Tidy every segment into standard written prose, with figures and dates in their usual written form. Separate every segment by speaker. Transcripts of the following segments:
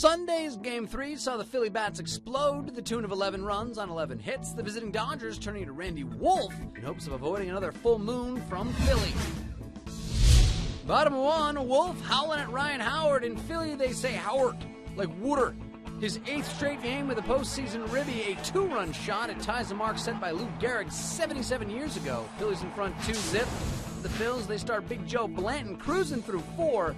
Speaker 1: Sunday's Game 3 saw the Philly Bats explode to the tune of 11 runs on 11 hits, the visiting Dodgers turning to Randy Wolf in hopes of avoiding another full moon from Philly. Bottom one, Wolf howling at Ryan Howard. In Philly, they say Howard, like water. His 8th straight game with a postseason ribby, a 2-run shot. It ties the mark set by Lou Gehrig 77 years ago. Phillies in front 2-zip. The Phils, they start Big Joe Blanton cruising through 4.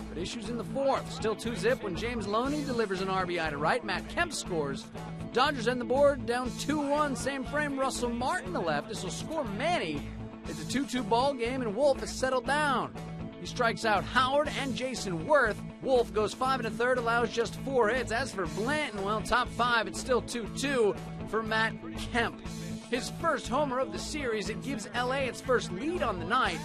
Speaker 1: But issues in the 4th. Still 2-zip when James Loney delivers an RBI to right. Matt Kemp scores. Dodgers end the board down 2-1. Same frame, Russell Martin to left. This will score Manny. It's a 2-2 ball game, and Wolf has settled down. He strikes out Howard and Jason Worth. Wolf goes 5 1/3, allows just 4 hits. As for Blanton, well, top 5, it's still 2-2 for Matt Kemp. His first homer of the series, it gives LA its first lead on the night.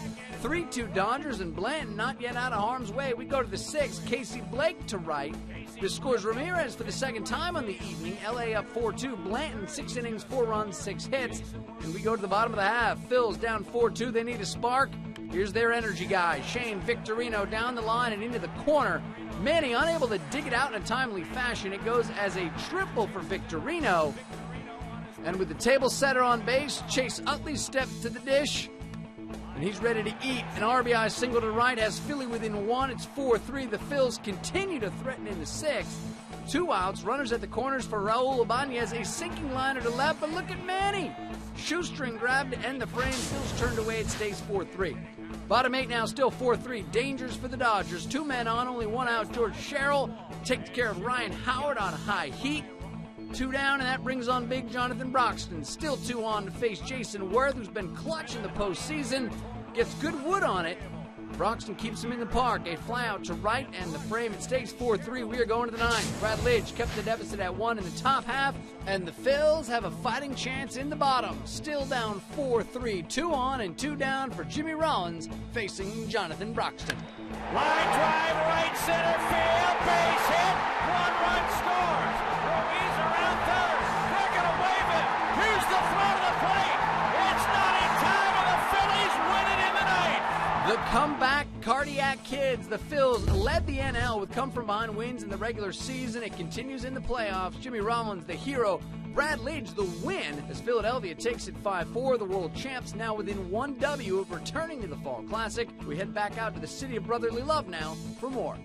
Speaker 1: 3-2 Dodgers, and Blanton not yet out of harm's way. We go to the 6th, Casey Blake to right. This scores Ramirez for the second time on the evening. LA up 4-2. Blanton, 6 innings, 4 runs, 6 hits. And we go to the bottom of the half. Phil's down 4-2. They need a spark. Here's their energy guy, Shane Victorino, down the line and into the corner. Manny unable to dig it out in a timely fashion. It goes as a triple for Victorino. And with the table setter on base, Chase Utley steps to the dish. And he's ready to eat. An RBI single to right has Philly within 1. It's 4-3. The Phils continue to threaten in the 6th. 2 outs, runners at the corners for Raul Ibanez, a sinking liner to left, but look at Manny. Shoestring grab to end the frame. Phils turned away. It stays 4-3. Bottom 8 now, still 4-3. Dangers for the Dodgers. 2 men on, only 1 out. George Sherrill takes care of Ryan Howard on high heat. 2 down, and that brings on big Jonathan Broxton. Still 2 on to face Jason Worth, who's been clutch in the postseason. Gets good wood on it. Broxton keeps him in the park. A fly out to right, and the frame. It stays 4-3. We are going to the 9th. Brad Lidge kept the deficit at 1 in the top half, and the Phils have a fighting chance in the bottom. Still down 4-3. 2 on and 2 down for Jimmy Rollins facing Jonathan Broxton.
Speaker 2: Line drive, right center field, base hit, 1-run scores. Ruiz around third. They're going to wave it. Here's the throw to the plate. It's not in time, and the Phillies win it in the 9th.
Speaker 1: The comeback cardiac kids. The Phils led the NL with come-from-behind wins in the regular season. It continues in the playoffs. Jimmy Rollins, the hero. Brad Lidge, the win, as Philadelphia takes it 5-4. The world champs now within 1 W of returning to the Fall Classic. We head back out to the city of brotherly love now for more.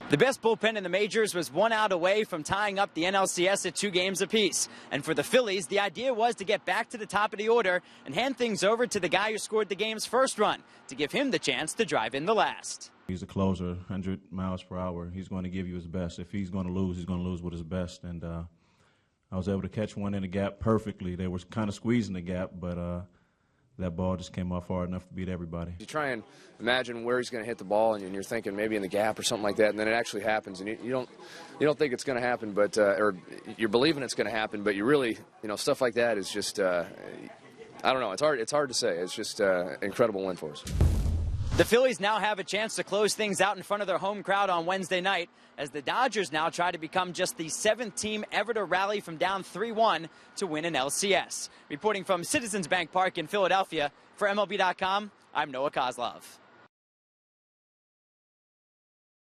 Speaker 3: The best bullpen in the majors was 1 out away from tying up the NLCS at 2 games apiece. And for the Phillies, the idea was to get back to the top of the order and hand things over to the guy who scored the game's first run to give him the chance to drive in the last.
Speaker 4: He's a closer, 100 miles per hour. He's going to give you his best. If he's going to lose, he's going to lose with his best. And I was able to catch one in the gap perfectly. They were kind of squeezing the gap, but that ball just came off hard enough to beat everybody.
Speaker 5: You try and imagine where he's going to hit the ball, and you're thinking maybe in the gap or something like that, and then it actually happens, and you don't think it's going to happen, but or you're believing it's going to happen, but you really, stuff like that is just I don't know. It's hard to say. It's just an incredible win for us.
Speaker 3: The Phillies now have a chance to close things out in front of their home crowd on Wednesday night as the Dodgers now try to become just the 7th team ever to rally from down 3-1 to win an LCS. Reporting from Citizens Bank Park in Philadelphia, for MLB.com, I'm Noah Kozlov.